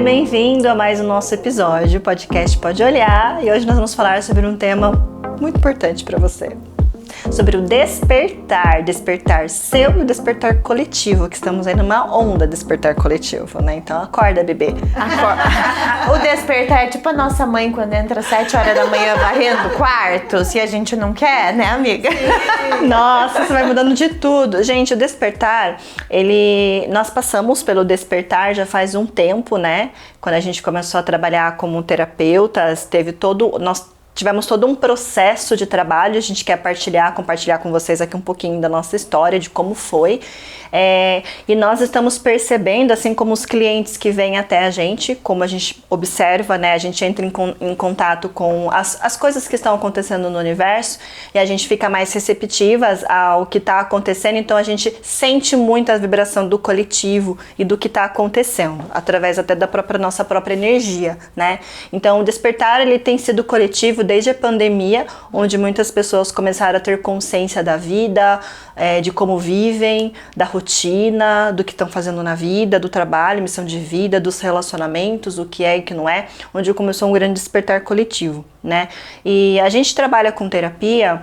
bem-vindo a mais um nosso episódio, o podcast Pode Olhar, e hoje nós vamos falar sobre um tema muito importante para você. Sobre o despertar seu e o despertar coletivo, que estamos aí numa onda despertar coletivo, né? Então acorda, bebê. Acorda. O despertar é tipo a nossa mãe quando entra às 7 horas da manhã varrendo o quarto, se a gente não quer, né, amiga? Nossa, você vai mudando de tudo. Gente, o despertar, nós passamos pelo despertar já faz um tempo, né? Quando a gente começou a trabalhar como terapeutas, nós tivemos todo um processo de trabalho, a gente quer compartilhar com vocês aqui um pouquinho da nossa história, de como foi. E nós estamos percebendo, assim como os clientes que vêm até a gente, como a gente observa, né, a gente entra em contato com as coisas que estão acontecendo no universo e a gente fica mais receptivas ao que está acontecendo, então a gente sente muito a vibração do coletivo e do que está acontecendo, através até da nossa própria energia, né? Então o despertar, ele tem sido coletivo desde a pandemia, onde muitas pessoas começaram a ter consciência da vida, de como vivem, da rotina, do que estão fazendo na vida, do trabalho, missão de vida, dos relacionamentos, o que é e o que não é, onde começou um grande despertar coletivo, né? E a gente trabalha com terapia.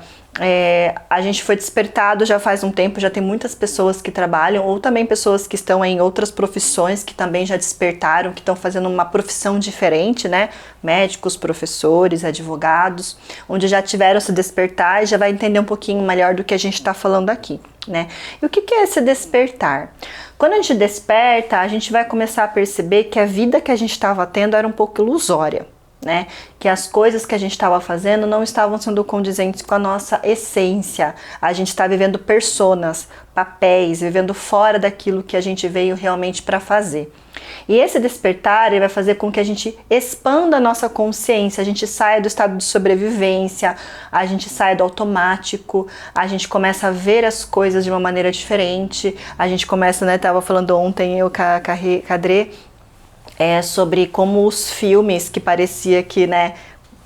A gente foi despertado já faz um tempo, já tem muitas pessoas que trabalham, ou também pessoas que estão em outras profissões que também já despertaram, que estão fazendo uma profissão diferente, né? Médicos, professores, advogados, onde já tiveram se despertar e já vai entender um pouquinho melhor do que a gente está falando aqui, né? E o que é esse despertar? Quando a gente desperta, a gente vai começar a perceber que a vida que a gente estava tendo era um pouco ilusória, né? Que as coisas que a gente estava fazendo não estavam sendo condizentes com a nossa essência. A gente está vivendo personas, papéis, vivendo fora daquilo que a gente veio realmente para fazer. E esse despertar, ele vai fazer com que a gente expanda a nossa consciência, a gente saia do estado de sobrevivência, a gente saia do automático, a gente começa a ver as coisas de uma maneira diferente, a gente começa, né, tava falando ontem eu com a Cadré, sobre como os filmes que parecia que, né,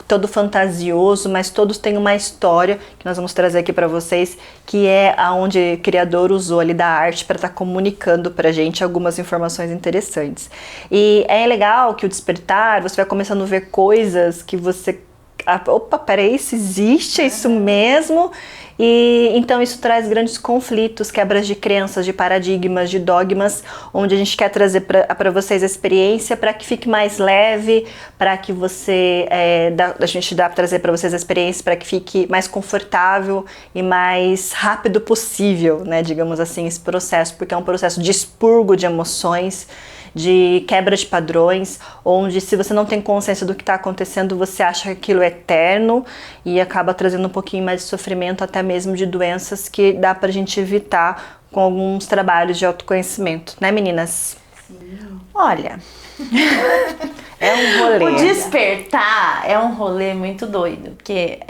todo fantasioso, mas todos têm uma história que nós vamos trazer aqui para vocês, que é aonde o criador usou ali da arte para estar comunicando pra gente algumas informações interessantes. E é legal que o despertar, você vai começando a ver coisas que você... Opa, peraí, isso existe, é isso mesmo? E então isso traz grandes conflitos, quebras de crenças, de paradigmas, de dogmas, onde a gente quer trazer para vocês a experiência para que fique mais leve, para que trazer para vocês a experiência para que fique mais confortável e mais rápido possível, né, digamos assim, esse processo, porque é um processo de expurgo de emoções, de quebra de padrões, onde se você não tem consciência do que está acontecendo, você acha que aquilo é eterno e acaba trazendo um pouquinho mais de sofrimento, até mesmo de doenças que dá pra gente evitar com alguns trabalhos de autoconhecimento, né, meninas? Sim. Olha, é um rolê. O despertar é um rolê muito doido, porque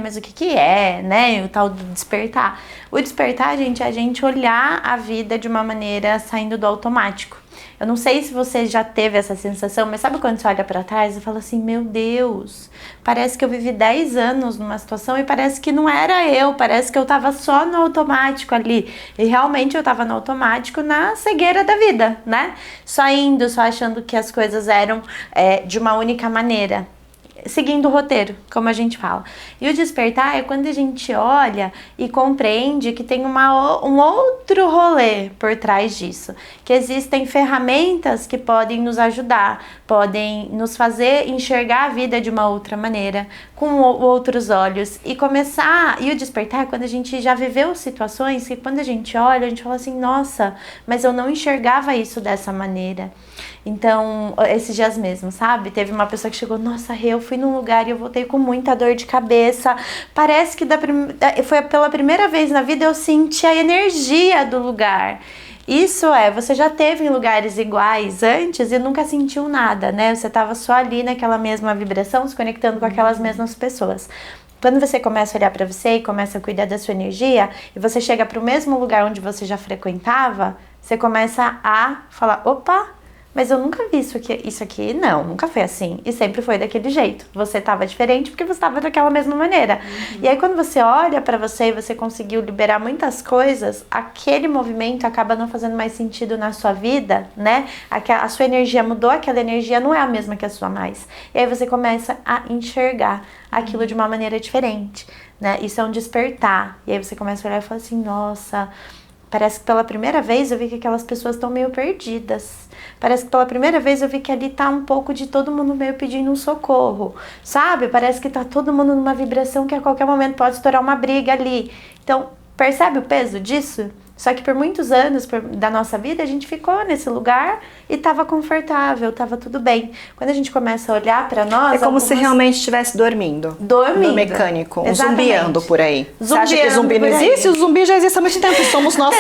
mas o que é, né, o tal do despertar? O despertar, gente, é a gente olhar a vida de uma maneira saindo do automático. Eu não sei se você já teve essa sensação, mas sabe quando você olha pra trás e fala assim, meu Deus, parece que eu vivi 10 anos numa situação e parece que não era eu, parece que eu tava só no automático ali. E realmente eu tava no automático na cegueira da vida, né? Só indo, só achando que as coisas eram de uma única maneira. Seguindo o roteiro, como a gente fala. E o despertar é quando a gente olha e compreende que tem um outro rolê por trás disso. Que existem ferramentas que podem nos ajudar, podem nos fazer enxergar a vida de uma outra maneira, com outros olhos. E o despertar é quando a gente já viveu situações que quando a gente olha, a gente fala assim, nossa, mas eu não enxergava isso dessa maneira. Então, esses dias mesmo, sabe? Teve uma pessoa que chegou, nossa, eu fui num lugar e eu voltei com muita dor de cabeça. Parece que foi pela primeira vez na vida eu senti a energia do lugar. Isso você já teve em lugares iguais antes e nunca sentiu nada, né? Você tava só ali naquela mesma vibração, se conectando com aquelas mesmas pessoas. Quando você começa a olhar para você e começa a cuidar da sua energia e você chega para o mesmo lugar onde você já frequentava, você começa a falar, opa, Mas eu nunca vi isso aqui, não, nunca foi assim. E sempre foi daquele jeito. Você tava diferente porque você tava daquela mesma maneira. E aí quando você olha pra você e você conseguiu liberar muitas coisas, aquele movimento acaba não fazendo mais sentido na sua vida, né? A sua energia mudou, aquela energia não é a mesma que a sua mais. E aí você começa a enxergar aquilo de uma maneira diferente, né? Isso é um despertar. E aí você começa a olhar e fala assim, nossa, parece que pela primeira vez eu vi que aquelas pessoas estão meio perdidas. Parece que pela primeira vez eu vi que ali tá um pouco de todo mundo meio pedindo um socorro, sabe? Parece que tá todo mundo numa vibração que a qualquer momento pode estourar uma briga ali. Então, percebe o peso disso? Só que por muitos anos da nossa vida a gente ficou nesse lugar e tava confortável, tava tudo bem. Quando a gente começa a olhar pra nós... É como se realmente estivesse dormindo. Dormindo. No mecânico. Um Exatamente. zumbiando por aí. Você acha que Zumbiando zumbi não por aí. existe? O zumbi já existe há muito tempo. Somos nós.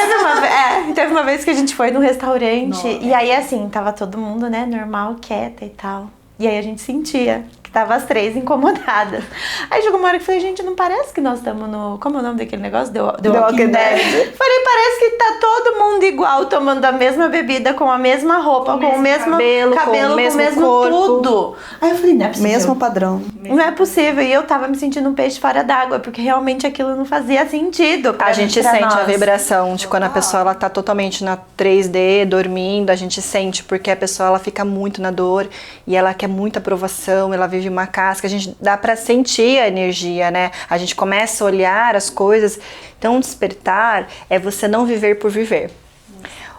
Teve uma vez que a gente foi num restaurante. Nossa. E aí assim, tava todo mundo, né, normal, quieta e tal. E aí a gente sentia que tava as três incomodadas. Aí chegou uma hora que eu falei, gente, não parece que nós estamos no... Como é o nome daquele negócio? The Walking Dead. Falei, parece que tá todo mundo igual, tomando a mesma bebida, com a mesma roupa, com o mesmo cabelo, com o mesmo corpo. tudo. Aí eu falei, não é possível. Mesmo padrão. Não é possível. E eu tava me sentindo um peixe fora d'água, porque realmente aquilo não fazia sentido pra A gente pra sente nós. a vibração de quando a pessoa ela tá totalmente na 3D, dormindo, a gente sente porque a pessoa ela fica muito na dor e ela quer muita aprovação, ela vive uma casca, a gente dá pra sentir a energia, né? A gente começa a olhar as coisas. Então, despertar é você não viver por viver.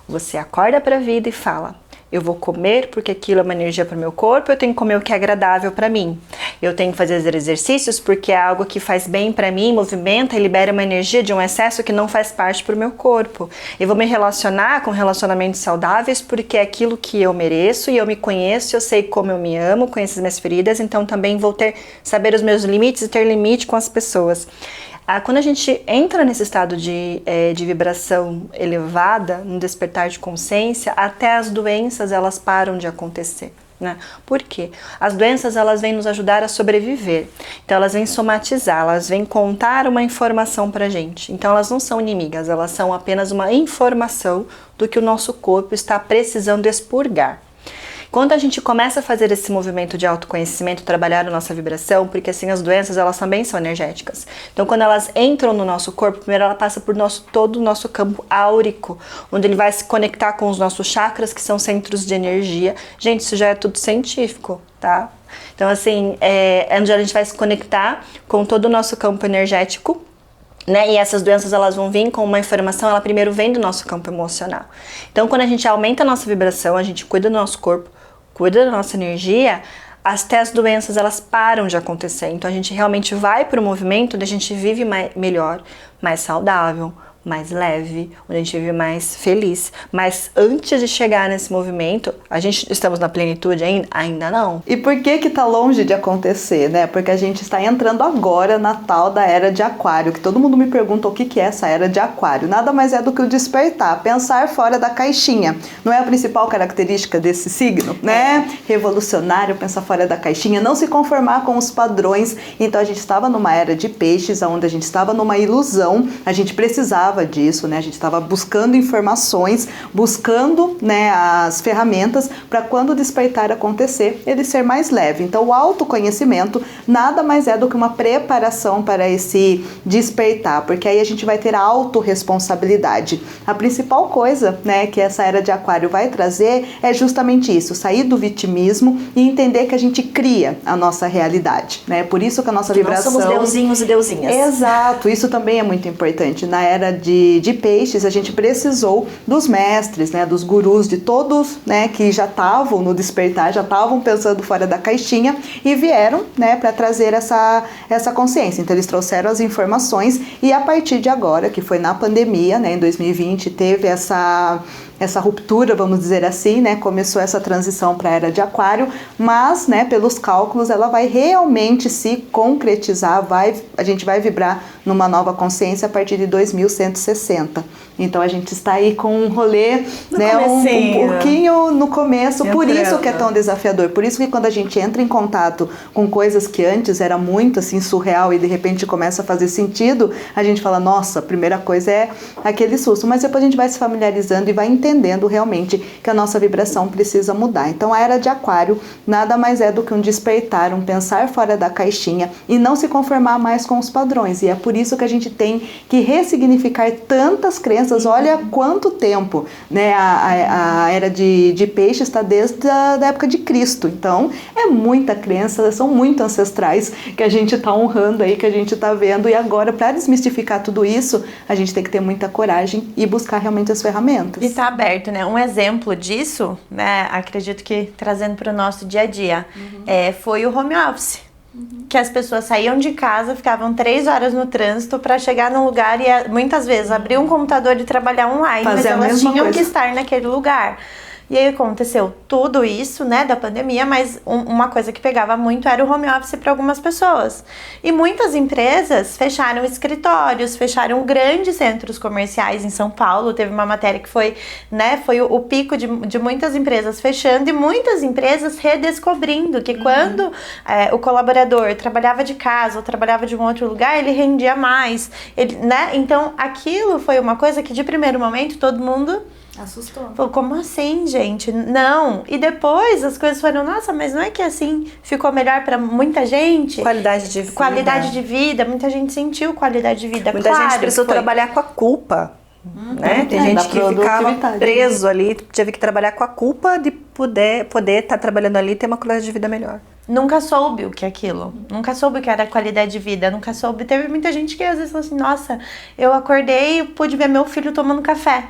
Você acorda pra vida e fala: eu vou comer porque aquilo é uma energia para o meu corpo, eu tenho que comer o que é agradável para mim. Eu tenho que fazer exercícios porque é algo que faz bem para mim, movimenta e libera uma energia de um excesso que não faz parte para o meu corpo. Eu vou me relacionar com relacionamentos saudáveis porque é aquilo que eu mereço e eu me conheço, eu sei como eu me amo, conheço as minhas feridas, então também vou saber os meus limites e ter limite com as pessoas. Quando a gente entra nesse estado de vibração elevada, no despertar de consciência, até as doenças elas param de acontecer, né? Por quê? As doenças elas vêm nos ajudar a sobreviver. Então elas vêm somatizar, elas vêm contar uma informação pra gente. Então elas não são inimigas, elas são apenas uma informação do que o nosso corpo está precisando expurgar. Quando a gente começa a fazer esse movimento de autoconhecimento, trabalhar a nossa vibração, porque assim as doenças elas também são energéticas. Então quando elas entram no nosso corpo, primeiro ela passa por todo o nosso campo áurico, onde ele vai se conectar com os nossos chakras, que são centros de energia. Gente, isso já é tudo científico, tá? Então assim, onde a gente vai se conectar com todo o nosso campo energético, né? E essas doenças elas vão vir com uma informação, ela primeiro vem do nosso campo emocional. Então quando a gente aumenta a nossa vibração, a gente cuida do nosso corpo, cuida da nossa energia, até as doenças elas param de acontecer. Então a gente realmente vai para o movimento onde a gente vive melhor, mais saudável, mais leve, onde a gente vive mais feliz. Mas antes de chegar nesse movimento, estamos na plenitude ainda? Ainda não. E por que tá longe de acontecer, né? Porque a gente está entrando agora na tal da era de aquário, que todo mundo me pergunta o que é essa era de aquário. Nada mais é do que o despertar, pensar fora da caixinha. Não é a principal característica desse signo, né? Revolucionário, pensar fora da caixinha, não se conformar com os padrões. Então a gente estava numa era de peixes, onde a gente estava numa ilusão, a gente precisava disso, né? A gente estava buscando informações, buscando, né, as ferramentas para quando o despertar acontecer, ele ser mais leve. Então, o autoconhecimento nada mais é do que uma preparação para esse despertar, porque aí a gente vai ter a autorresponsabilidade. A principal coisa, né, que essa era de aquário vai trazer é justamente isso, sair do vitimismo e entender que a gente cria a nossa realidade, né? Por isso que a nossa vibração... Nós somos deusinhos e deusinhas. Exato, isso também é muito importante. Na era de peixes, a gente precisou dos mestres, né, dos gurus, de todos, né, que já estavam no despertar, já estavam pensando fora da caixinha e vieram, né, para trazer essa consciência. Então eles trouxeram as informações e a partir de agora, que foi na pandemia, né, em 2020, teve essa ruptura, vamos dizer assim, né? Começou essa transição para a era de aquário, mas, né, pelos cálculos, ela vai realmente se concretizar, a gente vai vibrar numa nova consciência a partir de 2160. Então a gente está aí com um rolê, né, um pouquinho no começo, por isso que é tão desafiador, por isso que quando a gente entra em contato com coisas que antes era muito assim surreal e de repente começa a fazer sentido, a gente fala, nossa, a primeira coisa é aquele susto, mas depois a gente vai se familiarizando e vai entender entendendo realmente que a nossa vibração precisa mudar. Então, a era de Aquário nada mais é do que um despertar, um pensar fora da caixinha e não se conformar mais com os padrões. E é por isso que a gente tem que ressignificar tantas crenças. Olha quanto tempo, né? A era de Peixes está desde a da época de Cristo. Então, é muita crença, são muito ancestrais que a gente está honrando aí, que a gente está vendo. E agora, para desmistificar tudo isso, a gente tem que ter muita coragem e buscar realmente as ferramentas. E tá aberto, né? Um exemplo disso, né? Acredito que trazendo para o nosso dia a dia, foi o home office. Que as pessoas saíam de casa, ficavam 3 horas no trânsito para chegar num lugar e muitas vezes abriam um computador e trabalhar online, mas elas tinham que estar naquele lugar. E aí aconteceu tudo isso, né, da pandemia, mas uma coisa que pegava muito era o home office para algumas pessoas. E muitas empresas fecharam escritórios, fecharam grandes centros comerciais em São Paulo. Teve uma matéria que foi, né, foi o pico de muitas empresas fechando e muitas empresas redescobrindo que quando o colaborador trabalhava de casa ou trabalhava de um outro lugar, ele rendia mais. Né? Então, aquilo foi uma coisa que de primeiro momento todo mundo assustou. Falou, como assim, gente? Não. E depois as coisas foram, nossa, mas não é que assim ficou melhor pra muita gente? Qualidade de vida. Qualidade de vida. Muita gente sentiu qualidade de vida. Muita gente precisou trabalhar com a culpa. Né? Tem gente que ficava preso ali, teve que trabalhar com a culpa de poder estar trabalhando ali e ter uma qualidade de vida melhor. Nunca soube o que é aquilo. Nunca soube o que era qualidade de vida. Nunca soube. Teve muita gente que às vezes falou assim, nossa, eu acordei e pude ver meu filho tomando café.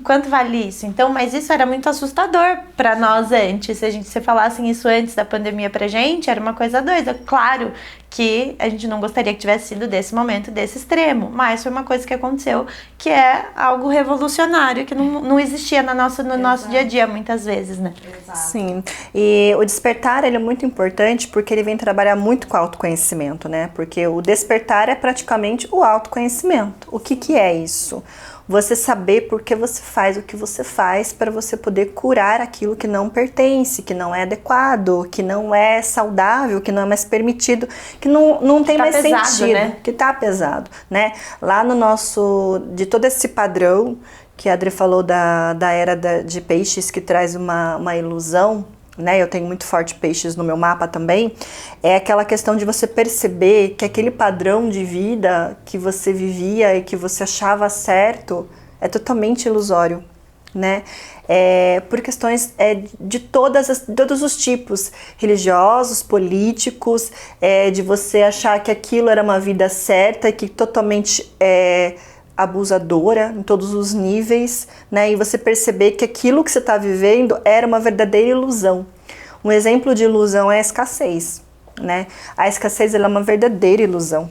Quanto vale isso? Então, mas isso era muito assustador pra nós antes. Se você falassem isso antes da pandemia pra gente, era uma coisa doida. Claro que a gente não gostaria que tivesse sido desse momento, desse extremo, mas foi uma coisa que aconteceu que é algo revolucionário, que não existia no nosso dia a dia muitas vezes, né? Exato. Sim, e o despertar ele é muito importante porque ele vem trabalhar muito com o autoconhecimento, né? Porque o despertar é praticamente o autoconhecimento. O que é isso? Você saber por que você faz o que você faz para você poder curar aquilo que não pertence, que não é adequado, que não é saudável, que não é mais permitido, que não tem mais pesado, sentido, né? Que tá pesado, né? Lá no nosso, de todo esse padrão que a Adri falou da era de Peixes, que traz uma ilusão, né? Eu tenho muito forte Peixes no meu mapa também, é aquela questão de você perceber que aquele padrão de vida que você vivia e que você achava certo é totalmente ilusório, né? Por questões de todos os tipos, religiosos, políticos, de você achar que aquilo era uma vida certa e que totalmente abusadora em todos os níveis, né? E você perceber que aquilo que você está vivendo era uma verdadeira ilusão. Um exemplo de ilusão é a escassez, né? A escassez ela é uma verdadeira ilusão,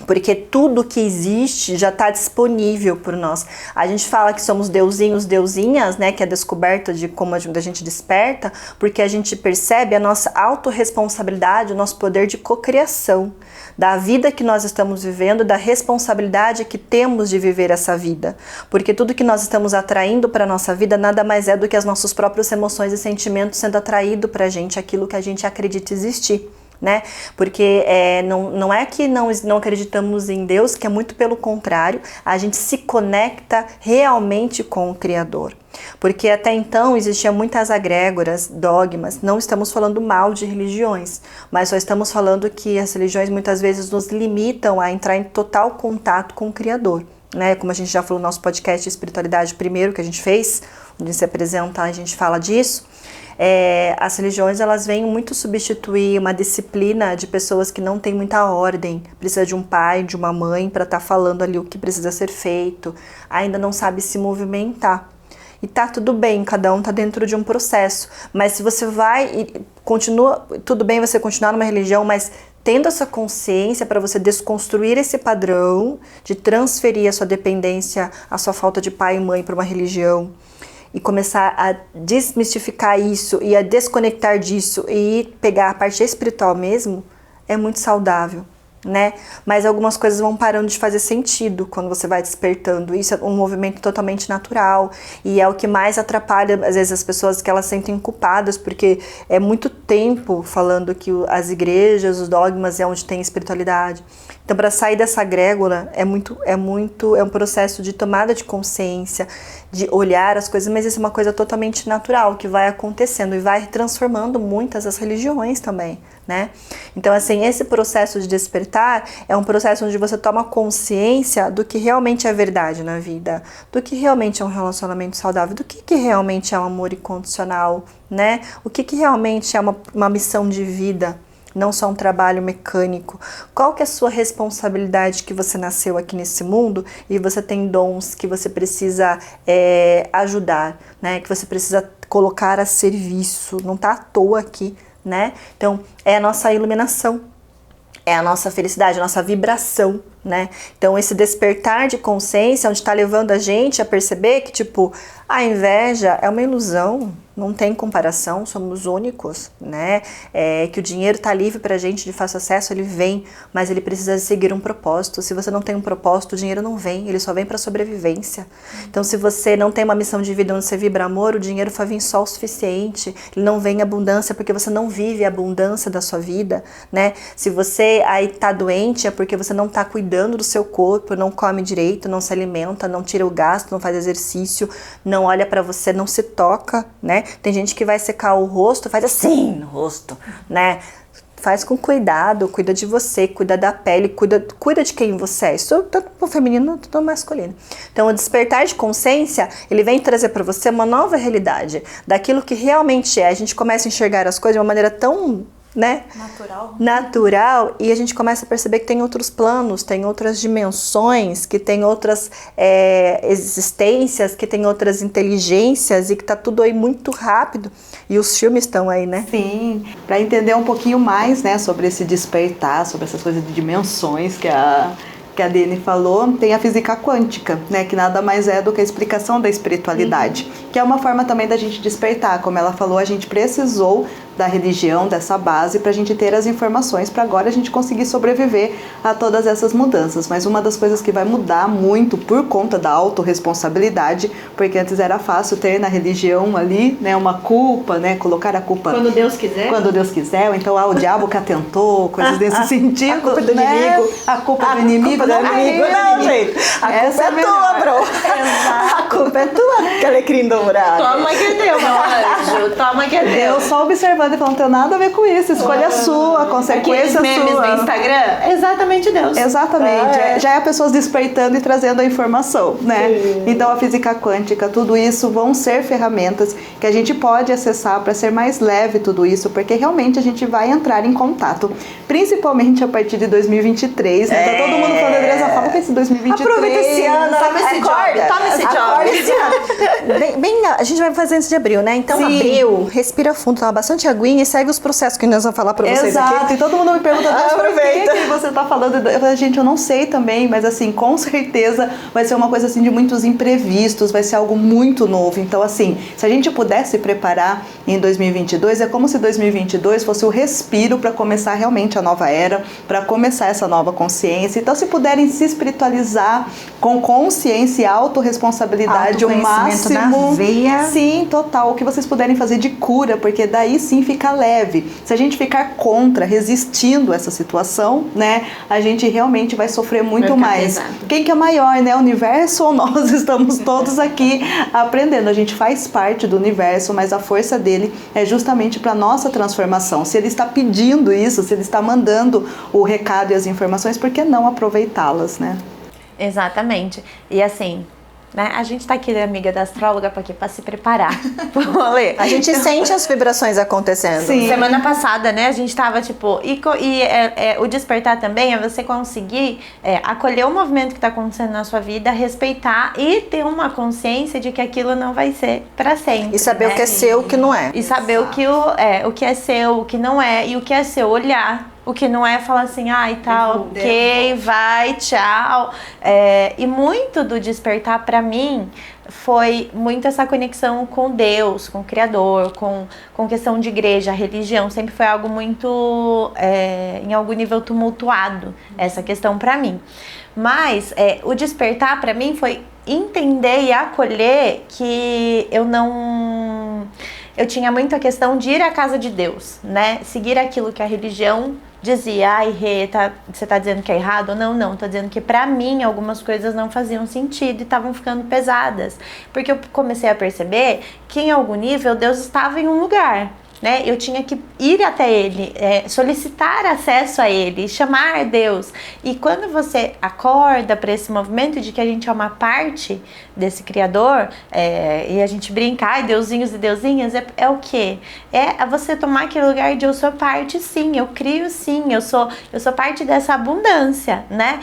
porque tudo que existe já está disponível por nós. A gente fala que somos deusinhos, deusinhas, né? Que é a descoberta de como a gente desperta, porque a gente percebe a nossa autorresponsabilidade, o nosso poder de cocriação, da vida que nós estamos vivendo, da responsabilidade que temos de viver essa vida. Porque tudo que nós estamos atraindo para a nossa vida nada mais é do que as nossas próprias emoções e sentimentos sendo atraído para a gente, aquilo que a gente acredita existir. Né? Porque não é que não acreditamos em Deus, que é muito pelo contrário, a gente se conecta realmente com o Criador. Porque até então existiam muitas agrégoras, dogmas, não estamos falando mal de religiões, mas só estamos falando que as religiões muitas vezes nos limitam a entrar em total contato com o Criador. Né? Como a gente já falou no nosso podcast Espiritualidade primeiro que a gente fez, onde se apresenta, a gente fala disso. As religiões elas vêm muito substituir uma disciplina de pessoas que não têm muita ordem, precisa de um pai, de uma mãe para estar falando ali o que precisa ser feito, ainda não sabe se movimentar. E tá tudo bem, cada um tá dentro de um processo, mas se você vai e continua, tudo bem você continuar numa religião, mas tendo essa consciência para você desconstruir esse padrão de transferir a sua dependência, a sua falta de pai e mãe para uma religião, e começar a desmistificar isso e a desconectar disso e pegar a parte espiritual mesmo, é muito saudável, né? Mas algumas coisas vão parando de fazer sentido quando você vai despertando. Isso é um movimento totalmente natural e é o que mais atrapalha, às vezes, as pessoas que elas sentem culpadas, porque é muito tempo falando que as igrejas, os dogmas é onde tem espiritualidade, Então, para sair dessa egrégora é um processo de tomada de consciência, de olhar as coisas, mas isso é uma coisa totalmente natural, que vai acontecendo e vai transformando muitas as religiões também, né? Então, assim, esse processo de despertar é um processo onde você toma consciência do que realmente é verdade na vida, do que realmente é um relacionamento saudável, do que realmente é um amor incondicional, né? O que realmente é uma missão de vida, não só um trabalho mecânico. Qual que é a sua responsabilidade, que você nasceu aqui nesse mundo e você tem dons que você precisa ajudar, né? Que você precisa colocar a serviço, não tá à toa aqui, né? Então, é a nossa iluminação, é a nossa felicidade, a nossa vibração, né? Então, esse despertar de consciência, onde tá levando a gente a perceber que, tipo, a inveja é uma ilusão, não tem comparação, somos únicos, né? Que o dinheiro tá livre pra gente de fácil acesso, ele vem, mas ele precisa seguir um propósito. Se você não tem um propósito, o dinheiro não vem, ele só vem pra sobrevivência. Então, se você não tem uma missão de vida onde você vibra amor, o dinheiro vai vir só o suficiente, ele não vem em abundância porque você não vive a abundância da sua vida, né? Se você aí tá doente, é porque você não tá cuidando do seu corpo, não come direito, não se alimenta, não tira o gasto, não faz exercício, não olha pra você, não se toca, né? Tem gente que vai secar o rosto, faz assim no rosto, né? Faz com cuidado, cuida de você, cuida da pele, cuida de quem você é. Isso tanto pro feminino quanto pro masculino. Então, o despertar de consciência, ele vem trazer para você uma nova realidade, daquilo que realmente é. A gente começa a enxergar as coisas de uma maneira tão, né? Natural, e a gente começa a perceber que tem outros planos, tem outras dimensões, que tem outras existências, que tem outras inteligências, e que tá tudo aí muito rápido, e os filmes estão aí, né? Sim, para entender um pouquinho mais, né, sobre esse despertar, sobre essas coisas de dimensões que a Dani falou, tem a física quântica, né, que nada mais é do que a explicação da espiritualidade, que é uma forma também da gente despertar. Como ela falou, a gente precisou da religião, dessa base, para a gente ter as informações, para agora a gente conseguir sobreviver a todas essas mudanças. Mas uma das coisas que vai mudar muito por conta da autorresponsabilidade, porque antes era fácil ter na religião ali, né, uma culpa, né, colocar a culpa quando Deus quiser. Quando Deus quiser, ou então o diabo que atentou, coisas desse sentido. A culpa do inimigo. A culpa do inimigo. Não, gente. A culpa é tua, bro. Exato. A culpa é tua, que alecrim dourado. Toma que é teu, meu anjo. Toma que é teu. Eu só observando e falando, não tem nada a ver com isso, escolha a sua, a consequência memes sua. do Instagram, exatamente Deus. Exatamente, já é pessoas despertando e trazendo a informação, né? Sim. Então a física quântica, tudo isso vão ser ferramentas que a gente pode acessar para ser mais leve tudo isso, porque realmente a gente vai entrar em contato, principalmente a partir de 2023, né? Tá todo mundo falando, Andresa, fala que esse 2023... Aproveita esse ano, toma esse job, toma esse job. Bem, a gente vai fazer antes de abril, né? Então, Sim. Abril, respira fundo, toma bastante aguinha e segue os processos que nós vamos falar pra vocês aqui. Exato, e todo mundo me pergunta, por aproveita. que você tá falando? Eu falei, gente, eu não sei também, mas assim, com certeza vai ser uma coisa assim de muitos imprevistos, vai ser algo muito novo. Então, assim, se a gente pudesse se preparar em 2022, é como se 2022 fosse o respiro para começar realmente a nova era, para começar essa nova consciência. Então, se puderem se espiritualizar com consciência e autorresponsabilidade, o máximo. Na veia. Sim, total. O que vocês puderem fazer de cura, porque daí sim fica leve. Se a gente ficar contra, resistindo essa situação, né, a gente realmente vai sofrer muito mais. Pesado. Quem que é maior, né? O universo ou nós? Estamos todos aqui aprendendo. A gente faz parte do universo, mas a força dele é justamente para nossa transformação. Se ele está pedindo isso, se ele está mandando o recado e as informações, por que não aproveitá-las, né? Exatamente. E assim, né, a gente tá aqui, amiga da astróloga, pra se preparar pro rolê. A gente sente as vibrações acontecendo. Sim. Semana passada, né, a gente tava tipo... o despertar também é você conseguir acolher o movimento que tá acontecendo na sua vida, respeitar e ter uma consciência de que aquilo não vai ser pra sempre. E saber, né, o que é seu e o que não é. E saber o que é seu, o que não é. E o que é seu, olhar. O que não é falar assim, ai, tá, ok, vai, tchau. E muito do despertar pra mim foi muito essa conexão com Deus, com o Criador, com questão de igreja, religião. Sempre foi algo muito, em algum nível, tumultuado, essa questão pra mim. Mas o despertar pra mim foi entender e acolher que eu tinha muito a questão de ir à casa de Deus, né? Seguir aquilo que a religião dizia, ai, Rê, você tá dizendo que é errado? Não, tô dizendo que pra mim algumas coisas não faziam sentido e estavam ficando pesadas. Porque eu comecei a perceber que em algum nível Deus estava em um lugar, né? Eu tinha que ir até ele, solicitar acesso a ele, chamar Deus. E quando você acorda para esse movimento de que a gente é uma parte desse Criador, e a gente brinca, ai, deusinhos e deusinhas, é o quê? É você tomar aquele lugar de eu sou parte, sim, eu crio, sim, eu sou parte dessa abundância, né?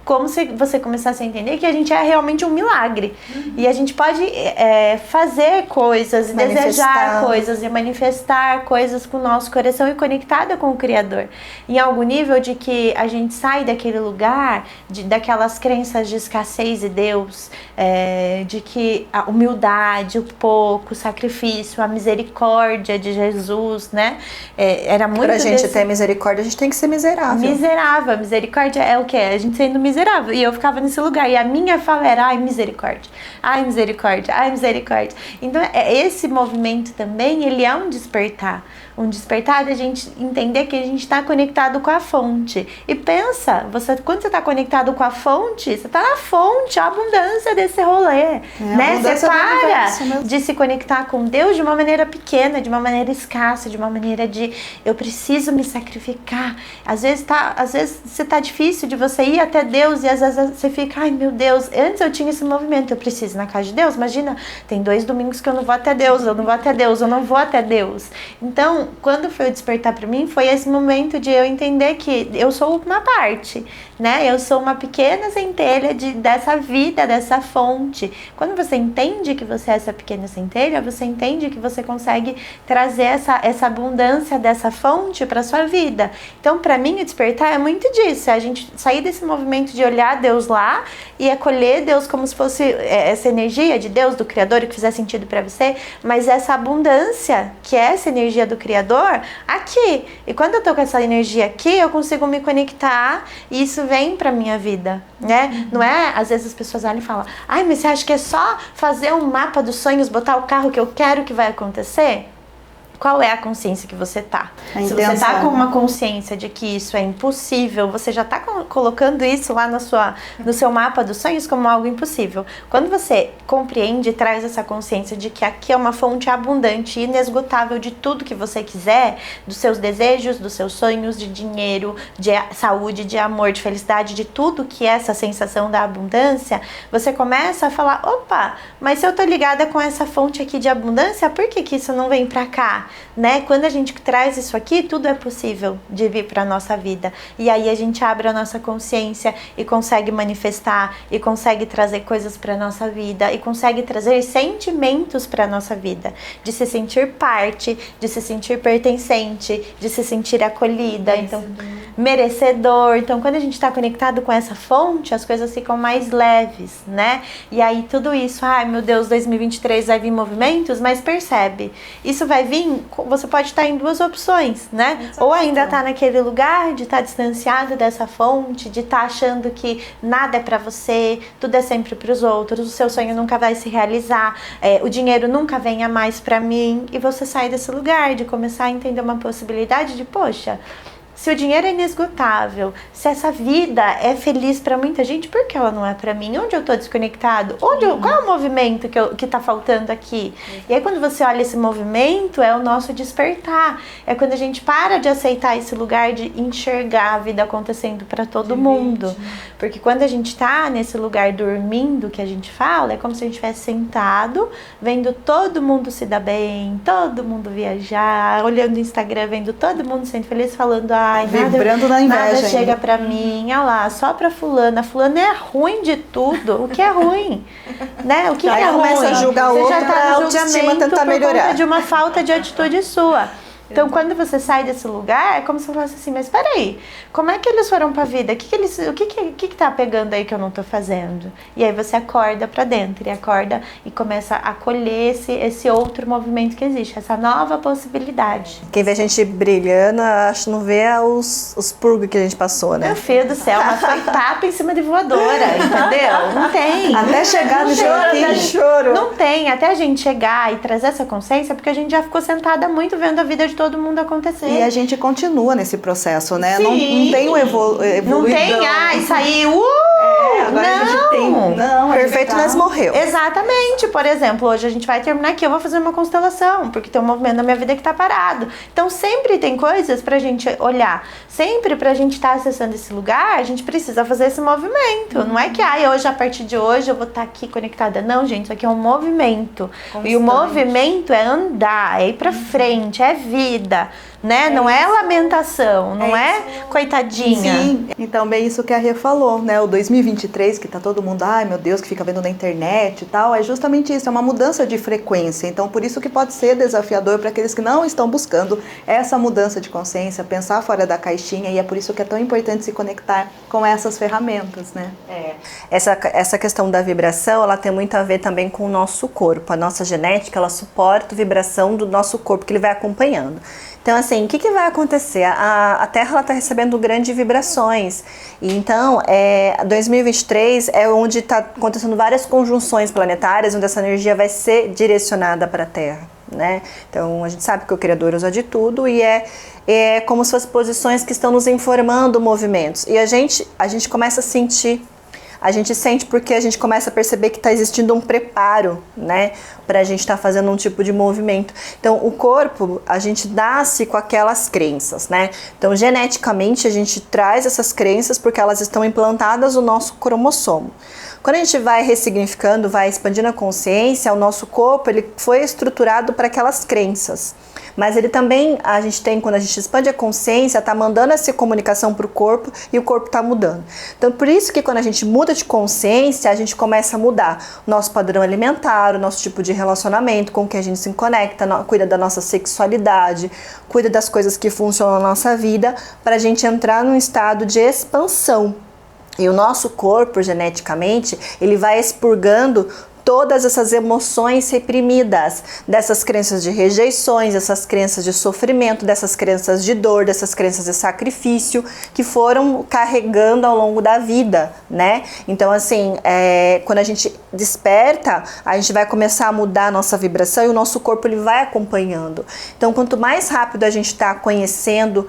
Como se você começasse a entender que a gente é realmente um milagre. E a gente pode fazer coisas, desejar coisas e manifestar coisas com o nosso coração e conectada com o Criador. Em algum nível de que a gente sai daquele lugar, daquelas crenças de escassez de Deus, de que a humildade, o pouco, o sacrifício, a misericórdia de Jesus, né? Era muito pra gente ter misericórdia, a gente tem que ser miserável. Miserável. Misericórdia é o quê? A gente sendo miserável. E eu ficava nesse lugar. E a minha fala era, ai, misericórdia. Ai, misericórdia. Ai, misericórdia. Então, esse movimento também, ele é um despertar. Um despertar da gente entender que a gente está conectado com a fonte. E pensa, quando você está conectado com a fonte, você está na fonte, a abundância desse rolê. Né? Você para de se conectar com Deus de uma maneira pequena, de uma maneira escassa, de uma maneira de eu preciso me sacrificar. Às vezes você tá difícil de você ir até Deus e às vezes você fica, ai meu Deus, antes eu tinha esse movimento, eu preciso ir na casa de Deus. Imagina, tem 2 domingos que eu não vou até Deus, eu não vou até Deus, eu não vou até Deus. Então, quando foi o despertar para mim, foi esse momento de eu entender que eu sou uma parte, né? Eu sou uma pequena centelha dessa vida, dessa fonte. Quando você entende que você é essa pequena centelha, você entende que você consegue trazer essa abundância dessa fonte para sua vida. Então, para mim, o despertar é muito disso, é a gente sair desse movimento de olhar Deus lá e acolher Deus como se fosse essa energia de Deus, do Criador, que fizer sentido para você, mas essa abundância, que é essa energia do Criador, aqui. E quando eu tô com essa energia aqui, eu consigo me conectar e isso vem pra minha vida, né? Não é, às vezes as pessoas olham e falam, ai, mas você acha que é só fazer um mapa dos sonhos, botar o carro que eu quero que vai acontecer? Qual é a consciência que você tá? Se você tá com uma consciência de que isso é impossível, você já tá colocando isso lá no seu mapa dos sonhos como algo impossível. Quando você compreende e traz essa consciência de que aqui é uma fonte abundante e inesgotável de tudo que você quiser, dos seus desejos, dos seus sonhos, de dinheiro, de saúde, de amor, de felicidade, de tudo que é essa sensação da abundância, você começa a falar, opa, mas se eu tô ligada com essa fonte aqui de abundância, por que isso não vem pra cá? Né? Quando a gente traz isso aqui, tudo é possível de vir para a nossa vida. E aí a gente abre a nossa consciência e consegue manifestar, e consegue trazer coisas para a nossa vida, e consegue trazer sentimentos para a nossa vida. De se sentir parte, de se sentir pertencente, de se sentir acolhida. Merecedor. Então, quando a gente está conectado com essa fonte, as coisas ficam mais leves, né? E aí tudo isso, ai meu Deus, 2023 vai vir movimentos, mas percebe, isso vai vir, você pode estar em 2 opções, né? Exato. Ou ainda tá naquele lugar de estar distanciado dessa fonte, de estar achando que nada é pra você, tudo é sempre pros outros, o seu sonho nunca vai se realizar, o dinheiro nunca vem a mais pra mim, e você sai desse lugar de começar a entender uma possibilidade de, poxa, se o dinheiro é inesgotável, se essa vida é feliz para muita gente, por que ela não é para mim? Onde eu tô desconectado? Qual é o movimento que tá faltando aqui? E aí quando você olha esse movimento, é o nosso despertar. É quando a gente para de aceitar esse lugar de enxergar a vida acontecendo para todo mundo. Porque quando a gente tá nesse lugar dormindo, que a gente fala, é como se a gente estivesse sentado, vendo todo mundo se dar bem, todo mundo viajar, olhando o Instagram, vendo todo mundo sendo feliz, falando, vibrando na inveja. Nada chega pra mim, olha lá, só pra fulana. Fulana é ruim de tudo. O que é ruim? Né? O que é ruim? Começa a julgar você outra, já tá no julgamento tentar melhorar. por conta de uma falta de atitude sua. Então, quando você sai desse lugar, é como se você falasse assim, mas peraí, como é que eles foram pra vida? O que tá pegando aí que eu não tô fazendo? E aí você acorda pra dentro, e acorda e começa a acolher esse outro movimento que existe, essa nova possibilidade. Quem vê a gente brilhando, acho que não vê os purgos que a gente passou, né? Meu filho do céu, mas foi tapa em cima de voadora, entendeu? Não tem. Até chegar no choro. Não tem, até a gente chegar e trazer essa consciência, porque a gente já ficou sentada muito vendo a vida de todo mundo acontecer. E a gente continua nesse processo, né? Não Sim. tem evoluído. Não tem, saiu. Agora a gente tem. Não, Perfeito, mas morreu. Exatamente. Por exemplo, hoje a gente vai terminar aqui, eu vou fazer uma constelação, porque tem um movimento na minha vida que tá parado. Então sempre tem coisas pra gente olhar. Sempre pra gente estar acessando esse lugar, a gente precisa fazer esse movimento. Não é que hoje, a partir de hoje, eu vou estar aqui conectada. Não, gente, isso aqui é um movimento. Constante. E o movimento é andar, é ir pra frente, é vida. Né? Não é lamentação, não é coitadinha. Sim, então bem isso que a Rê falou, né? O 2023, que tá todo mundo, ai meu Deus, que fica vendo na internet e tal, é justamente isso, é uma mudança de frequência. Então por isso que pode ser desafiador para aqueles que não estão buscando essa mudança de consciência, pensar fora da caixinha, e é por isso que é tão importante se conectar com essas ferramentas, né? Essa questão da vibração, ela tem muito a ver também com o nosso corpo. A nossa genética, ela suporta a vibração do nosso corpo, que ele vai acompanhando. Então, assim, o que vai acontecer? A Terra está recebendo grandes vibrações. E então, 2023 é onde está acontecendo várias conjunções planetárias, onde essa energia vai ser direcionada para a Terra, né? Então, a gente sabe que o Criador usa de tudo e é como se fossem posições que estão nos informando movimentos. E a gente começa a sentir. A gente sente porque a gente começa a perceber que está existindo um preparo, né, para a gente estar fazendo um tipo de movimento. Então, o corpo, a gente nasce com aquelas crenças, né? Então, geneticamente, a gente traz essas crenças porque elas estão implantadas no nosso cromossomo. Quando a gente vai ressignificando, vai expandindo a consciência, o nosso corpo ele foi estruturado para aquelas crenças. Mas ele também, a gente tem, quando a gente expande a consciência, tá mandando essa comunicação para o corpo e o corpo tá mudando. Então, por isso que quando a gente muda de consciência, a gente começa a mudar o nosso padrão alimentar, o nosso tipo de relacionamento, com que a gente se conecta, cuida da nossa sexualidade, cuida das coisas que funcionam na nossa vida, para a gente entrar num estado de expansão. E o nosso corpo, geneticamente, ele vai expurgando todas essas emoções reprimidas, dessas crenças de rejeições, dessas crenças de sofrimento, dessas crenças de dor, dessas crenças de sacrifício, que foram carregando ao longo da vida, né? Então, assim, quando a gente desperta, a gente vai começar a mudar a nossa vibração e o nosso corpo ele vai acompanhando. Então, quanto mais rápido a gente está conhecendo,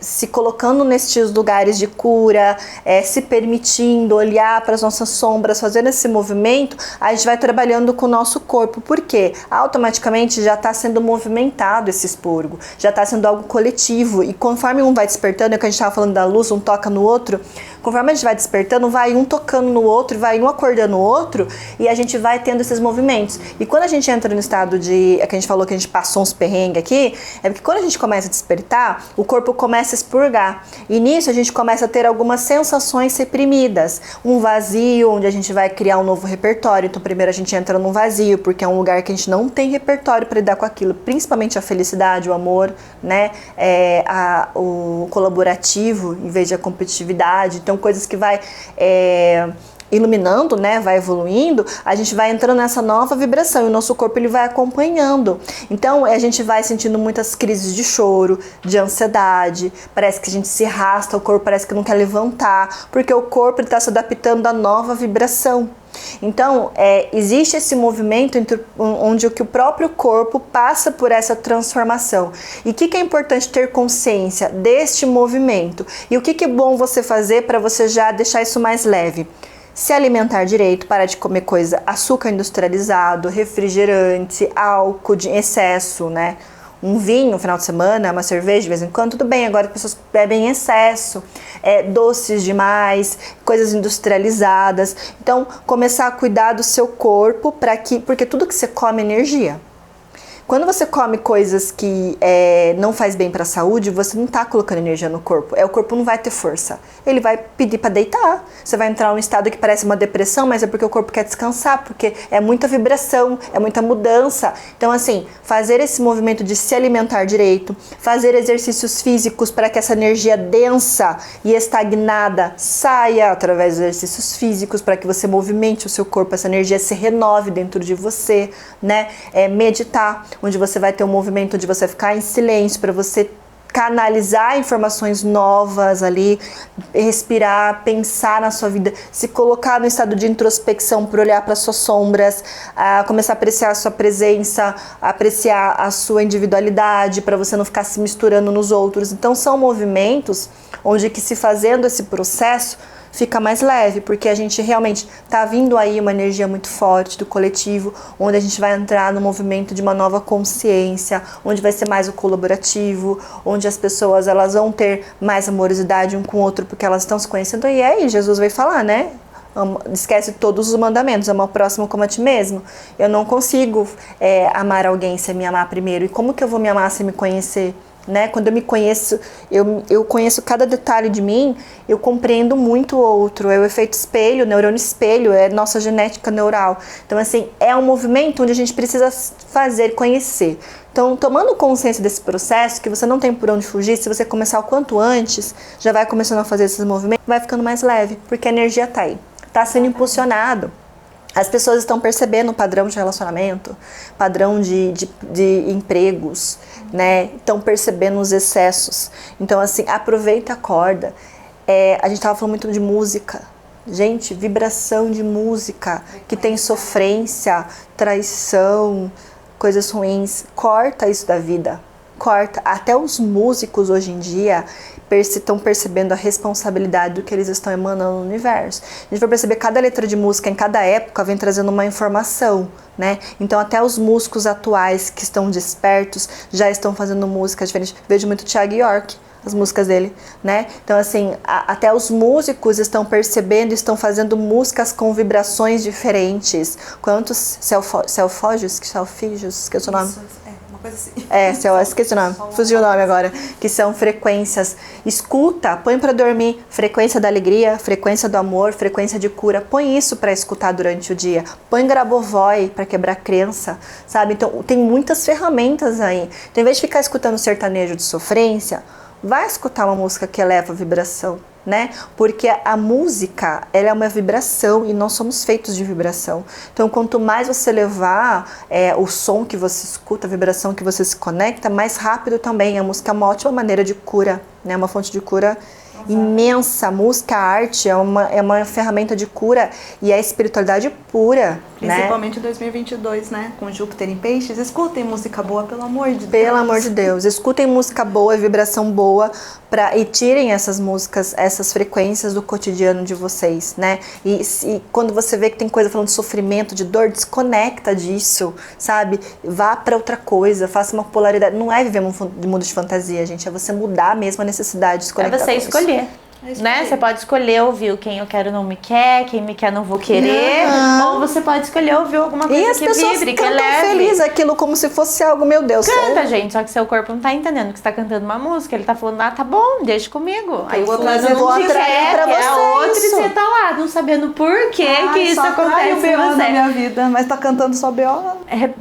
se colocando nestes lugares de cura, se permitindo olhar para as nossas sombras, fazendo esse movimento, a gente vai trabalhando com o nosso corpo, porque automaticamente já está sendo movimentado esse expurgo, já está sendo algo coletivo, e conforme um vai despertando, é o que a gente estava falando da luz, um toca no outro, conforme a gente vai despertando, vai um tocando no outro, vai um acordando o outro, e a gente vai tendo esses movimentos. E quando a gente entra no estado de, que a gente falou que a gente passou uns perrengues aqui, é porque quando a gente começa a despertar, o corpo começa a expurgar, e nisso a gente começa a ter algumas sensações reprimidas, um vazio, onde a gente vai criar um novo repertório. Então, primeiro a gente entra num vazio, porque é um lugar que a gente não tem repertório para lidar com aquilo, principalmente a felicidade, o amor, né? O colaborativo em vez de a competitividade. Então, coisas que vai iluminando, né, vai evoluindo, a gente vai entrando nessa nova vibração e o nosso corpo ele vai acompanhando. Então a gente vai sentindo muitas crises de choro, de ansiedade, parece que a gente se arrasta, o corpo parece que não quer levantar, porque o corpo está se adaptando à nova vibração. Então, existe esse movimento onde o próprio corpo passa por essa transformação. E o que é importante ter consciência deste movimento? E o que é bom você fazer para você já deixar isso mais leve? Se alimentar direito, parar de comer açúcar industrializado, refrigerante, álcool de excesso, né? Um vinho no final de semana, uma cerveja de vez em quando, tudo bem. Agora as pessoas bebem em excesso, doces demais, coisas industrializadas. Então, começar a cuidar do seu corpo, porque tudo que você come é energia. Quando você come coisas que não faz bem para a saúde, você não está colocando energia no corpo. O corpo não vai ter força. Ele vai pedir para deitar. Você vai entrar num estado que parece uma depressão, mas é porque o corpo quer descansar, porque é muita vibração, é muita mudança. Então, assim, fazer esse movimento de se alimentar direito, fazer exercícios físicos para que essa energia densa e estagnada saia através dos exercícios físicos, para que você movimente o seu corpo, essa energia se renove dentro de você, né? Meditar, onde você vai ter um movimento de você ficar em silêncio, para você canalizar informações novas ali, respirar, pensar na sua vida, se colocar no estado de introspecção para olhar para suas sombras, começar a apreciar a sua presença, apreciar a sua individualidade, para você não ficar se misturando nos outros. Então são movimentos onde que se fazendo esse processo fica mais leve, porque a gente realmente tá vindo aí uma energia muito forte do coletivo, onde a gente vai entrar no movimento de uma nova consciência, onde vai ser mais o colaborativo, onde as pessoas elas vão ter mais amorosidade um com o outro, porque elas estão se conhecendo. E aí Jesus vai falar, né? Esquece todos os mandamentos, ama o próximo como a ti mesmo. Eu não consigo amar alguém sem me amar primeiro. E como que eu vou me amar sem me conhecer? Né? Quando eu me conheço, eu conheço cada detalhe de mim, eu compreendo muito o outro. É o efeito espelho, neurônio espelho, é nossa genética neural. Então, assim, é um movimento onde a gente precisa fazer, conhecer. Então, tomando consciência desse processo, que você não tem por onde fugir, se você começar o quanto antes, já vai começando a fazer esses movimentos, vai ficando mais leve, porque a energia tá aí, tá sendo impulsionado. As pessoas estão percebendo o padrão de relacionamento, padrão de empregos, né? Estão percebendo os excessos. Então, assim, aproveita a corda. A gente estava falando muito de música. Gente, vibração de música que tem sofrência, traição, coisas ruins. Corta isso da vida. Corta. Até os músicos hoje em dia estão percebendo a responsabilidade do que eles estão emanando no universo. A gente vai perceber que cada letra de música em cada época vem trazendo uma informação, né? Então até os músicos atuais que estão despertos já estão fazendo música diferente. Vejo muito Thiago York, as músicas dele, né? Então assim, até os músicos estão percebendo, estão fazendo músicas com vibrações diferentes. Quantos selfógios, que é o seu nome? Coisa assim. Esqueci o nome, fugiu o nome agora, que são frequências. Escuta, põe pra dormir, frequência da alegria, frequência do amor, frequência de cura, põe isso pra escutar durante o dia, põe Grabovoi pra quebrar crença, sabe? Então tem muitas ferramentas aí. Então, em vez de ficar escutando sertanejo de sofrência, vai escutar uma música que eleva a vibração, né? Porque a música, ela é uma vibração e nós somos feitos de vibração. Então, quanto mais você levar o som que você escuta, a vibração que você se conecta, mais rápido também. A música é uma ótima maneira de cura, né? Uma fonte de cura imensa. A música, a arte é uma ferramenta de cura e é espiritualidade pura. Principalmente em 2022, né? Com Júpiter em Peixes. Escutem música boa, pelo amor de Deus. Pelo amor de Deus. Escutem música boa, vibração boa, e tirem essas músicas, essas frequências do cotidiano de vocês, né? E quando você vê que tem coisa falando de sofrimento, de dor, desconecta disso, sabe? Vá pra outra coisa, faça uma polaridade. Não é viver um mundo de fantasia, gente. É você mudar mesmo a necessidade de se conectar. É você escolher. Né? Você pode escolher ouvir quem eu quero não me quer, quem me quer não vou querer, ou você pode escolher ouvir alguma coisa que vibre, que leve. Feliz aquilo como se fosse algo, meu Deus. Canta, gente, só que seu corpo não tá entendendo que você tá cantando uma música, ele tá falando, tá bom, deixa comigo. Aí eu vou fulano trazer, não te quer, pra quer a outra isso. E você tá lá, não sabendo por que isso acontece com você. Na minha vida, mas tá cantando só B.O.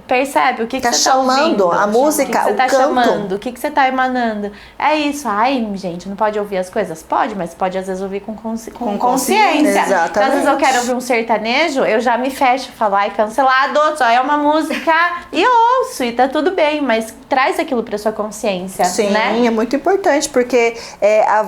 Percebe o que você tá chamando, ouvindo? a música, o que você tá canto. chamando, o que você tá emanando. É isso, gente, não pode ouvir as coisas? Pode, mas pode às vezes ouvir com consciência. Exatamente. Então, às vezes eu quero ouvir um sertanejo, eu já me fecho, falo, cancelado, só é uma música e ouço, e tá tudo bem, mas traz aquilo pra sua consciência. Sim, né? É muito importante, porque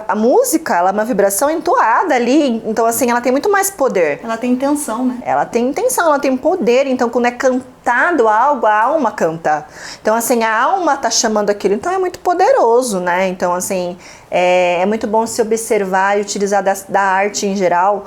a música, ela é uma vibração entoada ali, então assim, ela tem muito mais poder. Ela tem intenção, né? Ela tem intenção, ela tem poder, então quando é cantado algo, a alma canta. Então assim, a alma tá chamando aquilo, então é muito poderoso, né? Então assim, é muito bom se observar e utilizar da arte em geral,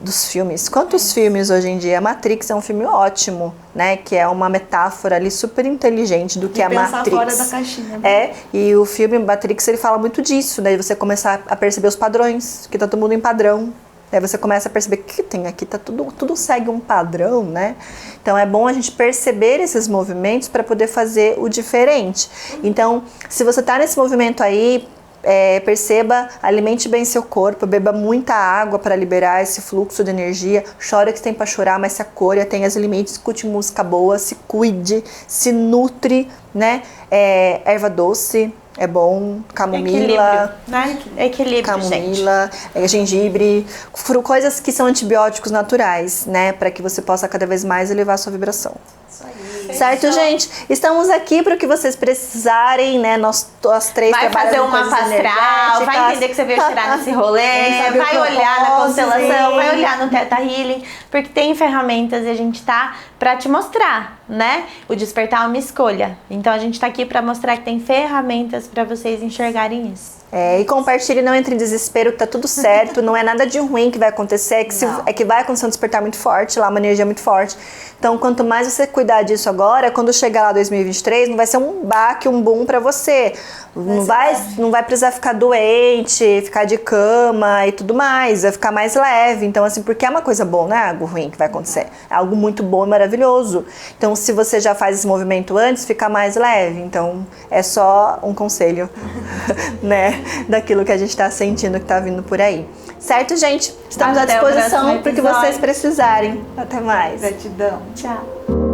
dos filmes. Quantos filmes hoje em dia? Matrix é um filme ótimo, né? Que é uma metáfora ali super inteligente do que é a Matrix. Fora da caixinha. Né? E o filme Matrix, ele fala muito disso, né? Você começar a perceber os padrões, que tá todo mundo em padrão. Aí você começa a perceber que tem aqui, tá tudo segue um padrão, né? Então é bom a gente perceber esses movimentos para poder fazer o diferente. Então, se você tá nesse movimento aí, perceba, alimente bem seu corpo, beba muita água para liberar esse fluxo de energia, chora que tem para chorar, mas se acolha, tenha os limites, escute música boa, se cuide, se nutre, né? Erva doce, é bom, camomila, equilíbrio, camomila, gengibre, coisas que são antibióticos naturais, né? Para que você possa cada vez mais elevar a sua vibração. Isso aí. Certo, gente? Estamos aqui para o que vocês precisarem, né? Nós três vai fazer um mapa astral, vai entender que você veio tirar nesse rolê, vai olhar na constelação, vai olhar no Theta Healing, porque tem ferramentas e a gente tá para te mostrar, né? O despertar é uma escolha. Então a gente tá aqui para mostrar que tem ferramentas para vocês enxergarem isso. E compartilhe, não entre em desespero, tá tudo certo, não é nada de ruim que vai acontecer, é que vai acontecer um despertar muito forte, lá uma energia muito forte. Então, quanto mais você cuidar disso agora, quando chegar lá 2023, não vai ser um baque, um boom pra você. Não vai precisar ficar doente, ficar de cama e tudo mais, vai ficar mais leve. Então, assim, porque é uma coisa boa, não é algo ruim que vai acontecer, é algo muito bom e maravilhoso. Então, se você já faz esse movimento antes, fica mais leve. Então, é só um conselho, né? Daquilo que a gente tá sentindo que tá vindo por aí. Certo, gente? Estamos à disposição para o que vocês precisarem. Até mais. Gratidão. Tchau.